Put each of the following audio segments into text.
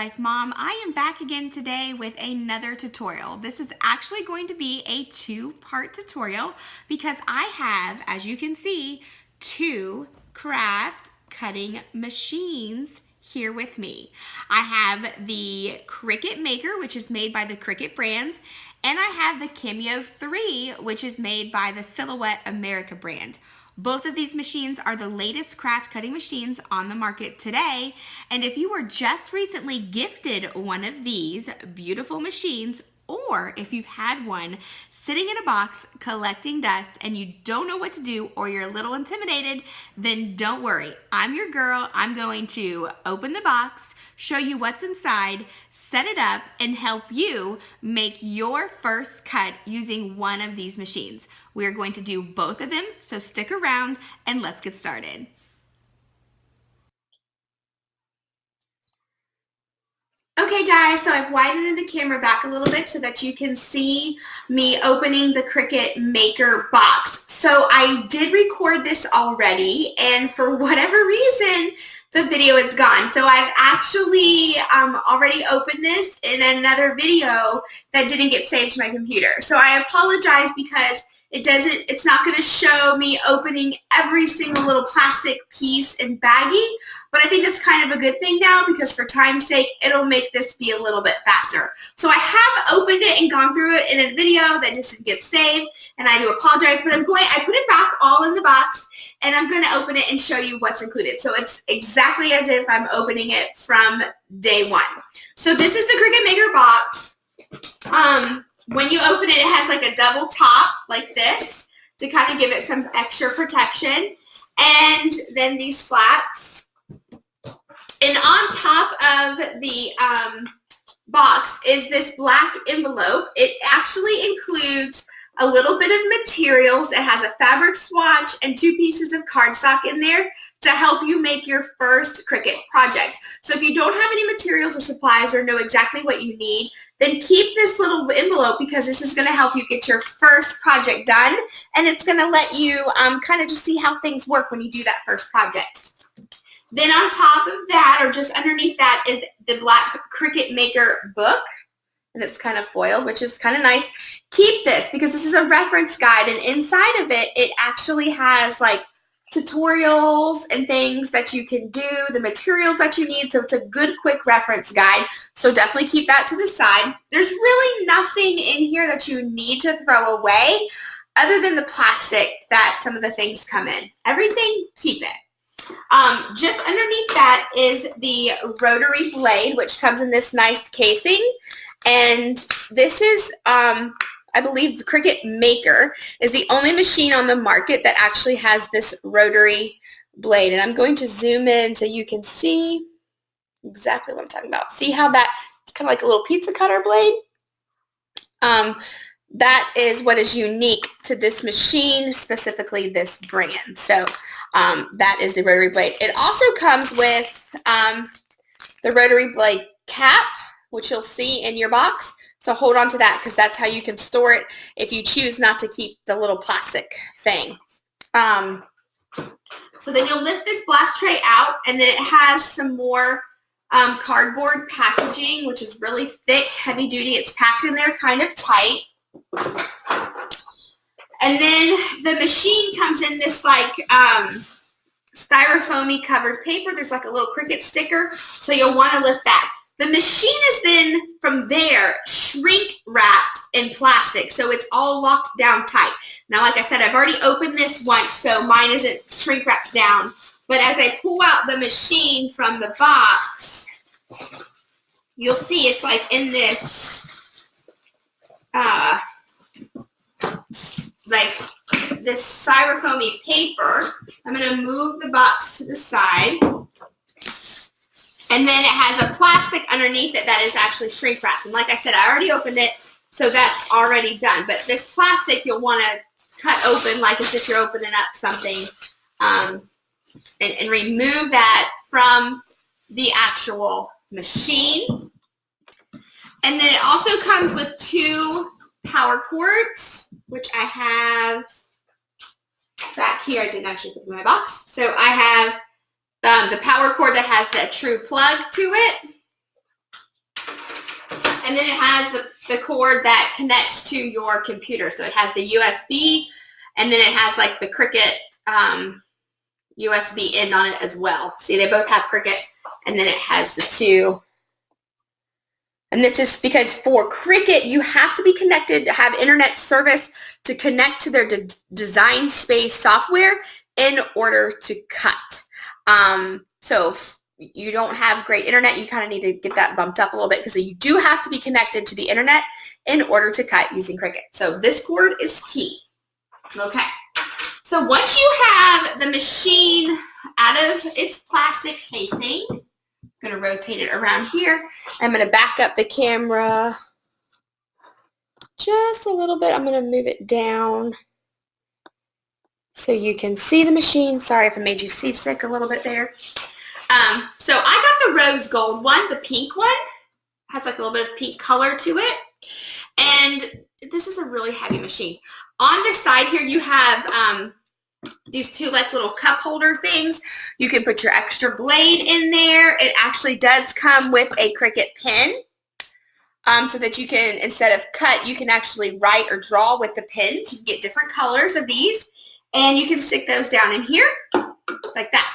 Life Mom. I am back again today with another tutorial. This is actually going to be a two-part tutorial because I have, as you can see, two craft cutting machines here with me. I have the Cricut Maker, which is made by the Cricut brand, and I have the Cameo 3, which is made by the Silhouette America brand. Both of these machines are the latest craft cutting machines on the market today. And if you were just recently gifted one of these beautiful machines, or if you've had one sitting in a box collecting dust and you don't know what to do or you're a little intimidated, then don't worry. I'm your girl. I'm going to open the box, show you what's inside, set it up, and help you make your first cut using one of these machines. We're going to do both of them, so stick around and let's get started. Okay guys, so I've widened the camera back a little bit so that you can see me opening the Cricut Maker box. So I did record this already, and for whatever reason, the video is gone. So I've actually already opened this in another video that didn't get saved to my computer. So I apologize because it's not going to show me opening every single little plastic piece and baggie, but I think that's kind of a good thing now because for time's sake, it'll make this be a little bit faster. So I have opened it and gone through it in a video that just didn't get saved, and I do apologize, but I put it back all in the box, and I'm going to open it and show you what's included. So it's exactly as if I'm opening it from day one. So this is the Cricut Maker box. When you open it, it has like a double top like this to kind of give it some extra protection. And then these flaps. And on top of the box is this black envelope. It actually includes a little bit of materials. It has a fabric swatch and 2 pieces of cardstock in there to help you make your first Cricut project. So if you don't have any materials or supplies or know exactly what you need, then keep this little envelope because this is going to help you get your first project done, and it's going to let you kind of just see how things work when you do that first project. Then on top of that, or just underneath that, is the black Cricut Maker book, and it's kind of foiled, which is kind of nice. Keep this because this is a reference guide, and inside of it, it actually has like tutorials and things that you can do, the materials that you need, so it's a good quick reference guide. So definitely keep that to the side. There's really nothing in here that you need to throw away other than the plastic that some of the things come in. Everything, keep it. Just underneath that is the rotary blade, which comes in this nice casing. And this is, I believe the Cricut Maker is the only machine on the market that actually has this rotary blade. And I'm going to zoom in so you can see exactly what I'm talking about. See how it's kind of like a little pizza cutter blade? That is what is unique to this machine, specifically this brand. So that is the rotary blade. It also comes with the rotary blade cap, which you'll see in your box. So hold on to that because that's how you can store it if you choose not to keep the little plastic thing. So then you'll lift this black tray out, and then it has some more cardboard packaging, which is really thick, heavy duty. It's packed in there kind of tight. And then the machine comes in this like styrofoamy covered paper. There's like a little Cricut sticker, so you'll want to lift that. The machine is then, from there, shrink wrapped in plastic, so it's all locked down tight. Now, like I said, I've already opened this once, so mine isn't shrink wrapped down. But as I pull out the machine from the box, you'll see it's like in this, like this styrofoamy paper. I'm going to move the box to the side. And then it has a plastic underneath it that is actually shrink wrapped. And like I said, I already opened it, so that's already done. But this plastic you'll want to cut open like as if you're opening up something, and remove that from the actual machine. And then it also comes with 2 power cords, which I have back here. I didn't actually put in my box. So I have the power cord that has the true plug to it. And then it has the cord that connects to your computer. So it has the USB, and then it has like the Cricut USB in on it as well. See, they both have Cricut, and then it has the two. And this is because for Cricut, you have to be connected to have internet service to connect to their Design Space software in order to cut. So if you don't have great internet, you kind of need to get that bumped up a little bit because you do have to be connected to the internet in order to cut using Cricut. So this cord is key. Okay. So once you have the machine out of its plastic casing, I'm going to rotate it around here. I'm going to back up the camera just a little bit. I'm going to move it down so you can see the machine. Sorry if I made you seasick a little bit there. So I got the rose gold one, the pink one. Has like a little bit of pink color to it. And this is a really heavy machine. On the side here, you have these two like little cup holder things. You can put your extra blade in there. It actually does come with a Cricut pen so that you can, instead of cut, you can actually write or draw with the pens. You can get different colors of these, and you can stick those down in here like that.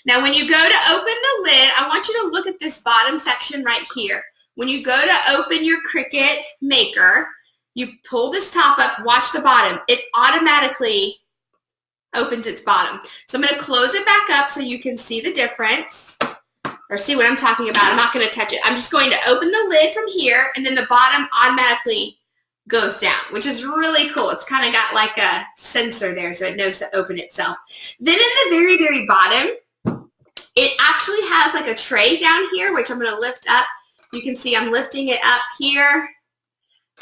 Now, when you go to open the lid, I want you to look at this bottom section right here. When you go to open your Cricut Maker, you pull this top up, watch the bottom. It automatically opens its bottom. So I'm going to close it back up so you can see the difference or see what I'm talking about. I'm not going to touch it. I'm just going to open the lid from here, and then the bottom automatically goes down, which is really cool. It's kind of got like a sensor there so it knows to open itself. Then in the very, very bottom, it actually has like a tray down here, which I'm going to lift up. You can see I'm lifting it up here,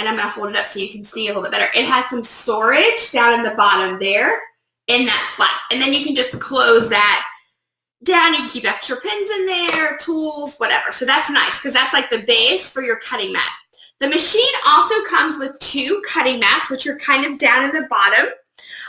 and I'm going to hold it up so you can see a little bit better. It has some storage down in the bottom there in that flap. And then you can just close that down. You can keep extra pins in there, tools, whatever. So that's nice because that's like the base for your cutting mat. The machine also comes with two cutting mats, which are kind of down in the bottom.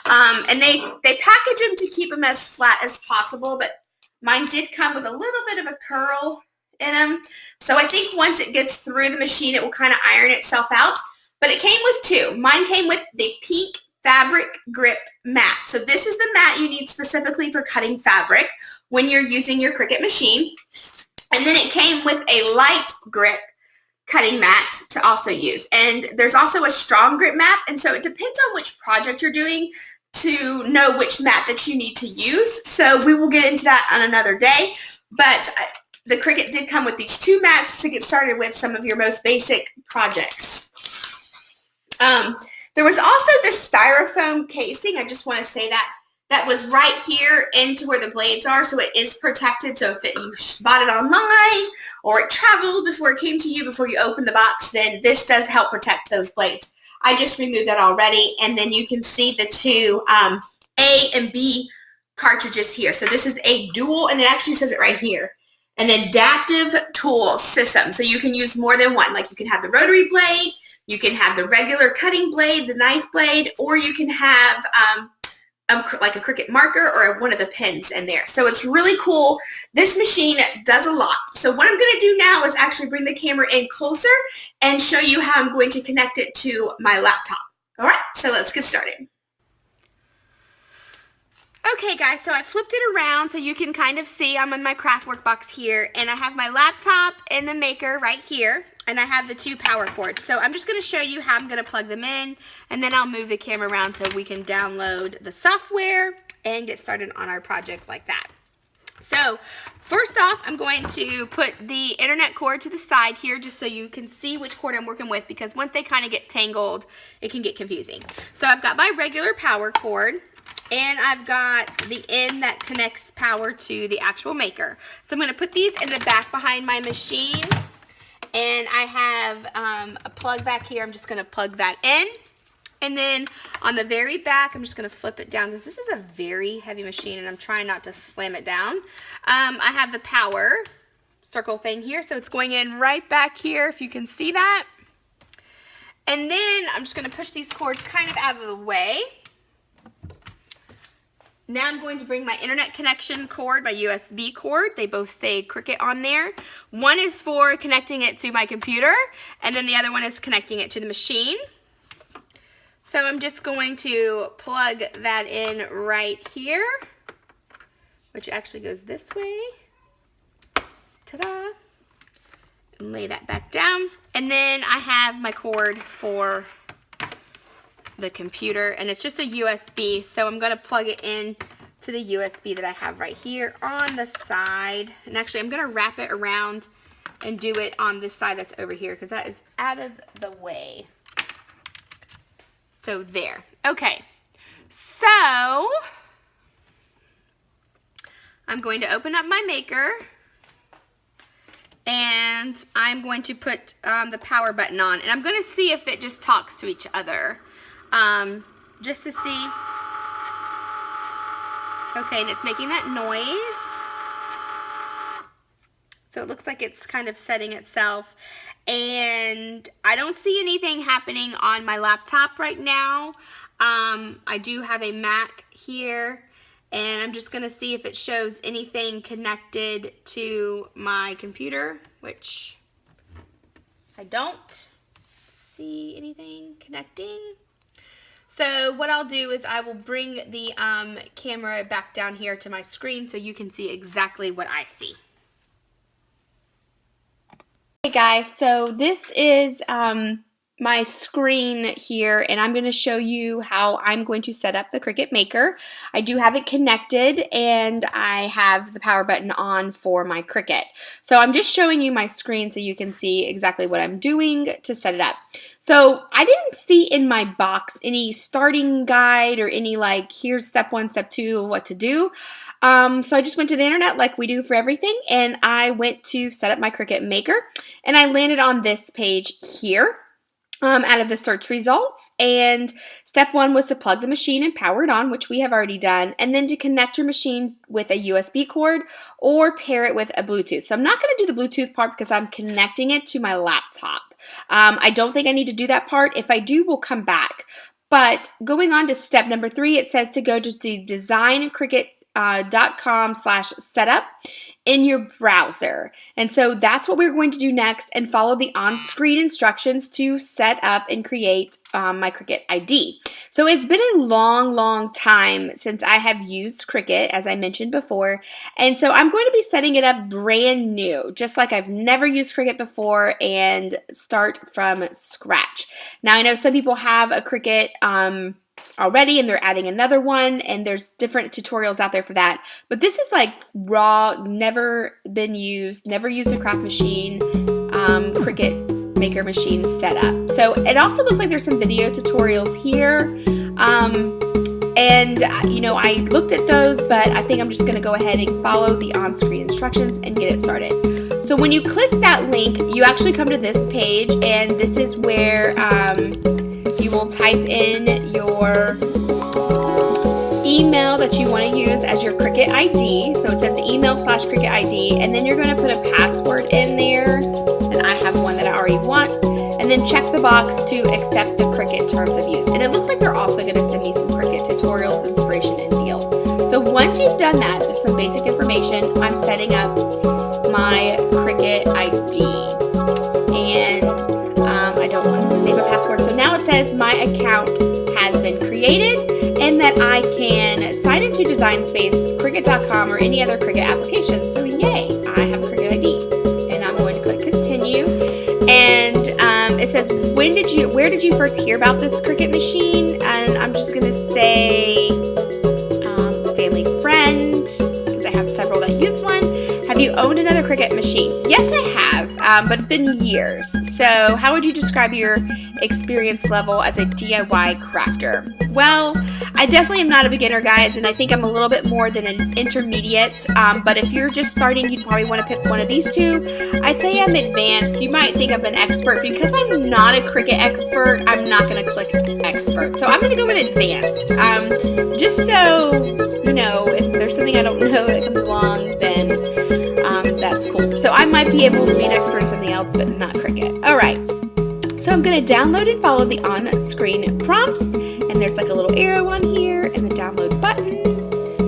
And they package them to keep them as flat as possible, but mine did come with a little bit of a curl in them. So I think once it gets through the machine, it will kind of iron itself out. But it came with two. Mine came with the pink fabric grip mat. So this is the mat you need specifically for cutting fabric when you're using your Cricut machine. And then it came with a light grip cutting mat to also use. And there's also a strong grip mat. And so it depends on which project you're doing to know which mat that you need to use. So we will get into that on another day. But the Cricut did come with these two mats to get started with some of your most basic projects. There was also this styrofoam casing. I just want to say that was right here into where the blades are, so it is protected. So if you bought it online or it traveled before it came to you, before you opened the box, then this does help protect those blades. I just removed that already, and then you can see the two A and B cartridges here. So this is a dual, and it actually says it right here, an adaptive tool system. So you can use more than one. Like you can have the rotary blade, you can have the regular cutting blade, the knife blade, or you can have like a Cricut marker or one of the pens in there. So it's really cool. This machine does a lot. So what I'm going to do now is actually bring the camera in closer and show you how I'm going to connect it to my laptop. All right, so let's get started. Okay guys, so I flipped it around so you can kind of see I'm in my craft work box here, and I have my laptop in the Maker right here, and I have the two power cords. So I'm just going to show you how I'm going to plug them in, and then I'll move the camera around so we can download the software and get started on our project like that. So first off, I'm going to put the internet cord to the side here just so you can see which cord I'm working with, because once they kind of get tangled, it can get confusing. So I've got my regular power cord, and I've got the end that connects power to the actual Maker. So I'm going to put these in the back behind my machine, and I have a plug back here. I'm just going to plug that in. And then on the very back, I'm just going to flip it down because this is a very heavy machine, and I'm trying not to slam it down. I have the power circle thing here, so it's going in right back here, if you can see that. And then I'm just going to push these cords kind of out of the way. Now I'm going to bring my internet connection cord, my USB cord. They both say Cricut on there. One is for connecting it to my computer, and then the other one is connecting it to the machine. So I'm just going to plug that in right here, which actually goes this way. Ta-da! And lay that back down. And then I have my cord for the computer, and it's just a USB, so I'm going to plug it in to the USB that I have right here on the side. And actually I'm going to wrap it around and do it on this side that's over here because that is out of the way. So there. Okay, so I'm going to open up my maker, and I'm going to put the power button on, and I'm going to see if it just talks to each other. Just to see. Okay, and it's making that noise. So it looks like it's kind of setting itself. And I don't see anything happening on my laptop right now. I do have a Mac here, and I'm just going to see if it shows anything connected to my computer, which I don't see anything connecting. So what I'll do is I will bring the camera back down here to my screen so you can see exactly what I see. Hey guys, so this is my screen here, and I'm going to show you how I'm going to set up the Cricut Maker. I do have it connected, and I have the power button on for my Cricut. So I'm just showing you my screen so you can see exactly what I'm doing to set it up. So I didn't see in my box any starting guide or any like, here's step 1, step 2, what to do. So I just went to the internet like we do for everything, and I went to set up my Cricut Maker, and I landed on this page here. Out of the search results, and step 1 was to plug the machine and power it on, which we have already done, and then to connect your machine with a USB cord or pair it with a Bluetooth. So I'm not going to do the Bluetooth part because I'm connecting it to my laptop. I don't think I need to do that part. If I do, we'll come back. But going on to step number 3, it says to go to the designcricut.com/setup in your browser. And so that's what we're going to do next, and follow the on-screen instructions to set up and create my Cricut ID. So it's been a long time since I have used Cricut, as I mentioned before, and so I'm going to be setting it up brand new, just like I've never used Cricut before, and start from scratch. Now I know some people have a Cricut already, and they're adding another one, and there's different tutorials out there for that, but this is like raw, never been used, never used a craft machine, Cricut Maker machine setup. So it also looks like there's some video tutorials here, and you know, I looked at those, but I think I'm just going to go ahead and follow the on-screen instructions and get it started. So when you click that link, you actually come to this page, and this is where you will type in your email that you want to use as your Cricut ID. So it says email/Cricut ID, and then you're going to put a password in there, and I have one that I already want, and then check the box to accept the Cricut terms of use. And it looks like they're also going to send me some Cricut tutorials, inspiration, and deals. So once you've done that, just some basic information, I'm setting up my Cricut ID, and I don't want to save a password. So now it says my account has been created, and that I can sign into Design Space, Cricut.com, or any other Cricut application. So yay, I have a Cricut ID, and I'm going to click continue. And it says, where did you first hear about this Cricut machine? And I'm just going to say family friend, because I have several that use one. Have you owned another Cricut machine? Yes, I have, but it's been years. So how would you describe your experience level as a DIY crafter? Well, I definitely am not a beginner, guys, and I think I'm a little bit more than an intermediate, but if you're just starting, you'd probably want to pick one of these two. I'd say I'm advanced. You might think I'm an expert. Because I'm not a Cricut expert, I'm not going to click expert. So I'm going to go with advanced, just so, you know, if there's something I don't know that comes along, then that's cool. So I might be able to be an expert in something else, but not Cricut. All right. So I'm going to download and follow the on-screen prompts, and there's like a little arrow on here and the download button.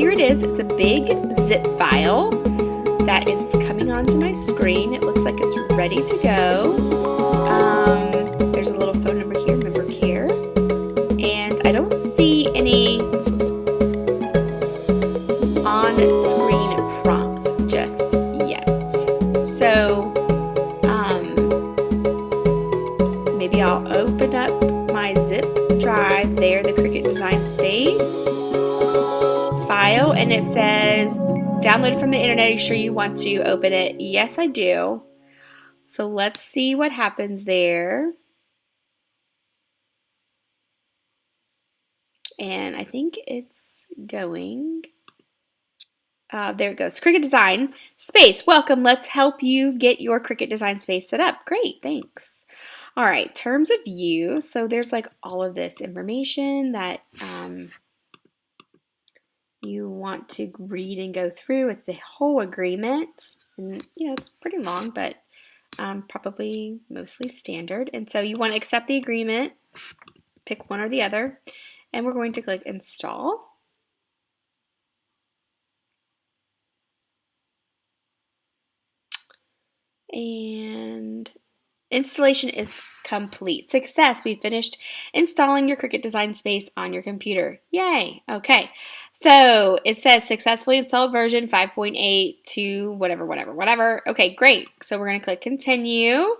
here it is. It's a big zip file that is coming onto my screen. It looks like it's ready to go. There's a little phone number here, member care. And I don't see any on-screen prompts just yet. So maybe I'll open up my zip drive there, the Cricut Design Space file, and it says download from the internet. Are you sure you want to open it? Yes, I do. So let's see what happens there. And I think it's going. There it goes. Cricut Design Space. Welcome. Let's help you get your Cricut Design Space set up. Great. Thanks. All right. Terms of use. So there's like all of this information that you want to read and go through. It's the whole agreement. And, you know, it's pretty long, but probably mostly standard. And so you want to accept the agreement. Pick one or the other. And we're going to click Install. And installation is complete. Success! We finished installing your Cricut Design Space on your computer. Yay! Okay, so it says successfully installed version 5.8 to whatever. Okay, great. So we're going to click Continue.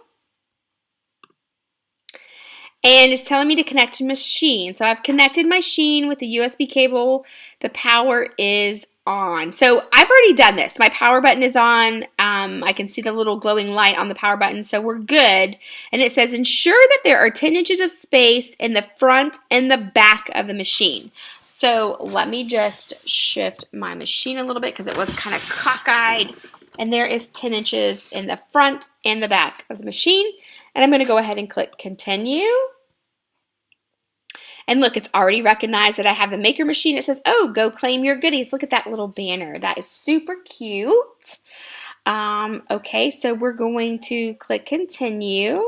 And it's telling me to connect to machine. So I've connected my machine with the USB cable. The power is on. So I've already done this. My power button is on. I can see the little glowing light on the power button. So we're good. And it says ensure that there are 10 inches of space in the front and the back of the machine. So let me just shift my machine a little bit because it was kind of cockeyed. And there is 10 inches in the front and the back of the machine. And I'm going to go ahead and click Continue. And look, it's already recognized that I have the maker machine. It says, oh, go claim your goodies. Look at that little banner. That is super cute. Okay, so we're going to click Continue.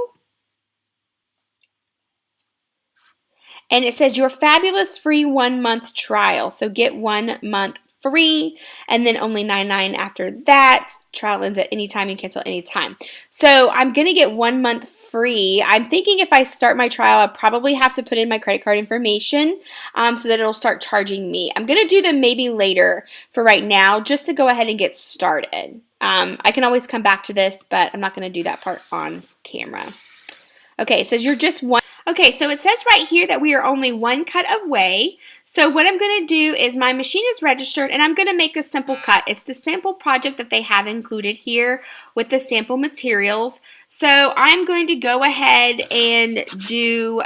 And it says your fabulous free 1 month trial. So get 1 month free and then only $9.99 after that. Trial ends at any time and cancel any time. So I'm going to get 1 month free. I'm thinking if I start my trial, I'll probably have to put in my credit card information so that it'll start charging me. I'm going to do them maybe later for right now just to go ahead and get started. I can always come back to this, but I'm not going to do that part on camera. Okay, it says you're just one. Okay, so it says right here that we are only one cut away. So what I'm going to do is my machine is registered and I'm going to make a simple cut. It's the sample project that they have included here with the sample materials. So I'm going to go ahead and do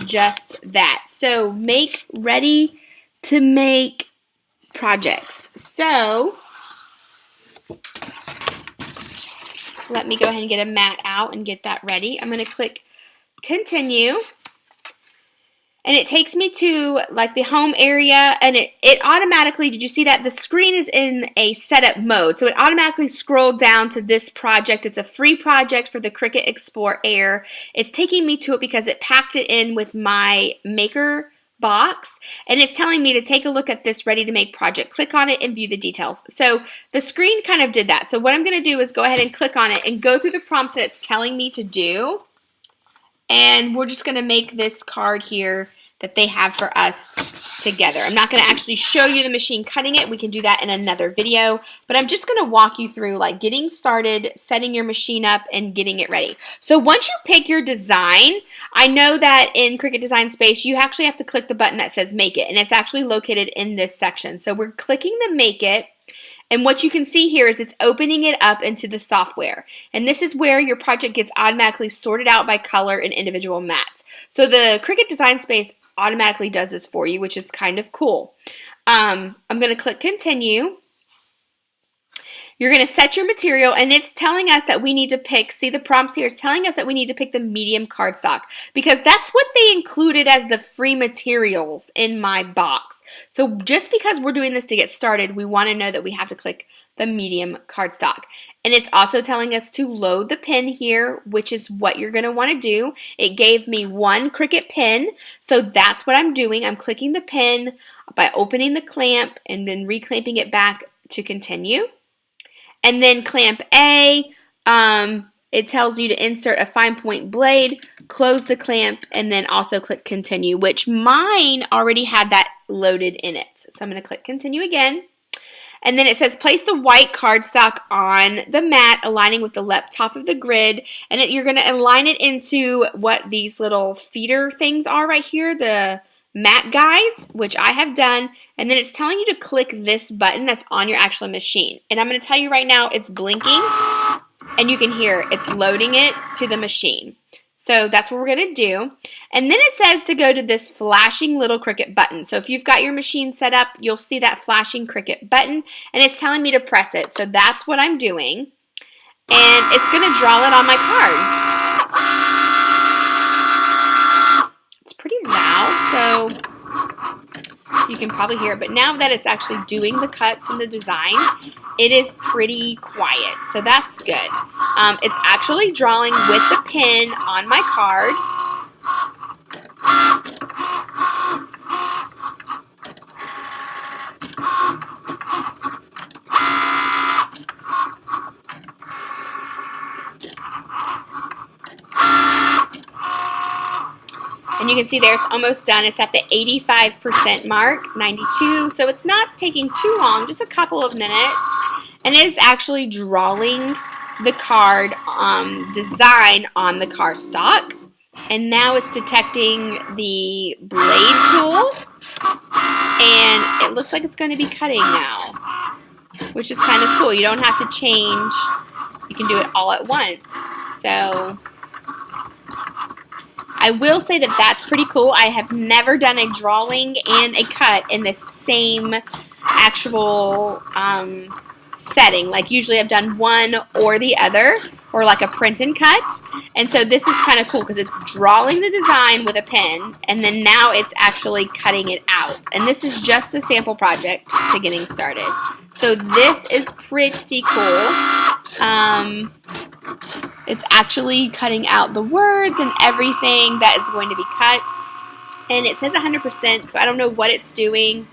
just that. So make ready to make projects. So let me go ahead and get a mat out and get that ready. I'm going to click Continue. And it takes me to like the home area and it automatically, did you see that? The screen is in a setup mode. So it automatically scrolled down to this project. It's a free project for the Cricut Explore Air. It's taking me to it because it packed it in with my maker box and it's telling me to take a look at this ready to make project. Click on it and view the details. So the screen kind of did that. So what I'm going to do is go ahead and click on it and go through the prompts that it's telling me to do. And we're just going to make this card here that they have for us together. I'm not going to actually show you the machine cutting it. We can do that in another video. But I'm just going to walk you through like getting started, setting your machine up, and getting it ready. So once you pick your design, I know that in Cricut Design Space, you actually have to click the button that says Make It. And it's actually located in this section. So we're clicking the Make It. And what you can see here is it's opening it up into the software. And this is where your project gets automatically sorted out by color and individual mats. So the Cricut Design Space automatically does this for you, which is kind of cool. I'm going to click Continue. You're going to set your material, and it's telling us that we need to pick, see the prompts here is telling us that we need to pick the medium cardstock because that's what they included as the free materials in my box. So just because we're doing this to get started, we want to know that we have to click the medium cardstock. And it's also telling us to load the pen here, which is what you're going to want to do. It gave me one Cricut pen, so that's what I'm doing. I'm clicking the pen by opening the clamp and then reclamping it back to continue. And then clamp A, it tells you to insert a fine point blade, close the clamp, and then also click continue, which mine already had that loaded in it. So I'm going to click continue again. And then it says place the white cardstock on the mat, aligning with the left top of the grid. And you're going to align it into what these little feeder things are right here, the mat guides, which I have done. And then it's telling you to click this button that's on your actual machine. And I'm going to tell you right now, it's blinking. And you can hear it's loading it to the machine. So that's what we're going to do. And then it says to go to this flashing little Cricut button. So if you've got your machine set up, you'll see that flashing Cricut button. And it's telling me to press it. So that's what I'm doing. And it's going to draw it on my card. It's pretty loud, so you can probably hear it. But now that it's actually doing the cuts and the design, it is pretty quiet, so that's good. It's actually drawing with the pen on my card. And you can see there it's almost done. It's at the 85% mark, 92, so it's not taking too long, just a couple of minutes. And it's actually drawing the card design on the cardstock. And now it's detecting the blade tool. And it looks like it's going to be cutting now, which is kind of cool. You don't have to change. You can do it all at once. So I will say that that's pretty cool. I have never done a drawing and a cut in the same actual setting. Like usually I've done one or the other, or like a print and cut. And so this is kind of cool because it's drawing the design with a pen, and then now it's actually cutting it out. And this is just the sample project to getting started. So this is pretty cool. It's actually cutting out the words and everything that is going to be cut. And it says 100%, so I don't know what it's doing.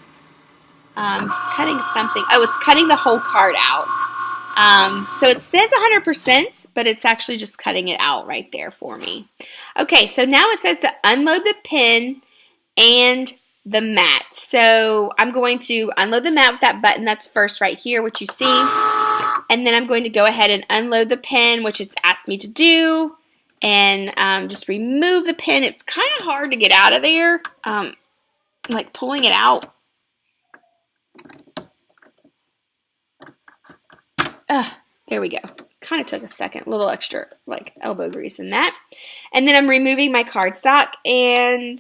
It's cutting something. Oh, it's cutting the whole card out. So it says 100%, but it's actually just cutting it out right there for me. Okay, so now it says to unload the pen and the mat. So I'm going to unload the mat with that button that's first right here, which you see. And then I'm going to go ahead and unload the pen, which it's asked me to do. And just remove the pen. It's kind of hard to get out of there, like pulling it out. There we go. Kind of took a second, a little extra like elbow grease in that. And then I'm removing my cardstock, and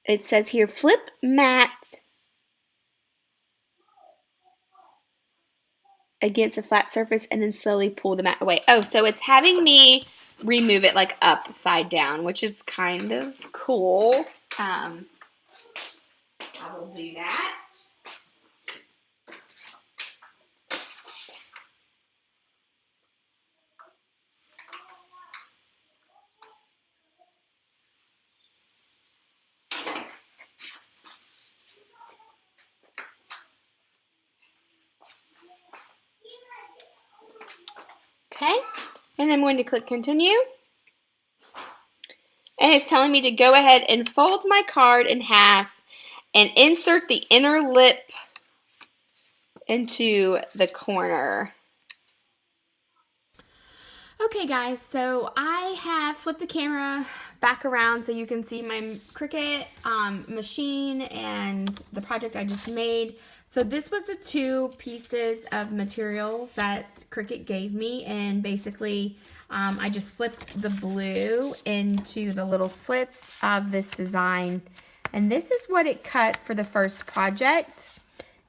it says here flip mat against a flat surface and then slowly pull the mat away. Oh, so it's having me remove it like upside down, which is kind of cool. I will do that. Okay, and then I'm going to click continue. And it's telling me to go ahead and fold my card in half and insert the inner lip into the corner. Okay guys, so I have flipped the camera back around so you can see my Cricut machine and the project I just made. So this was the two pieces of materials that Cricut gave me, and basically I just slipped the blue into the little slits of this design, and this is what it cut for the first project.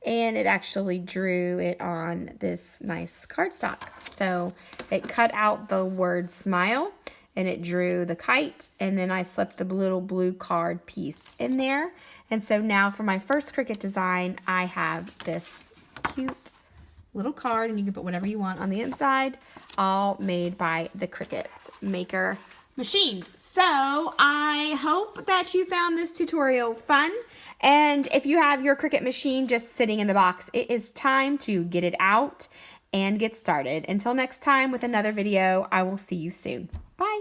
and it actually drew it on this nice cardstock. So it cut out the word smile and it drew the kite, and then I slipped the little blue card piece in there. And so now for my first Cricut design, I have this cute little card, and you can put whatever you want on the inside, all made by the Cricut Maker machine. So I hope that you found this tutorial fun. And if you have your Cricut machine just sitting in the box, it is time to get it out and get started. Until next time with another video, I will see you soon. Bye.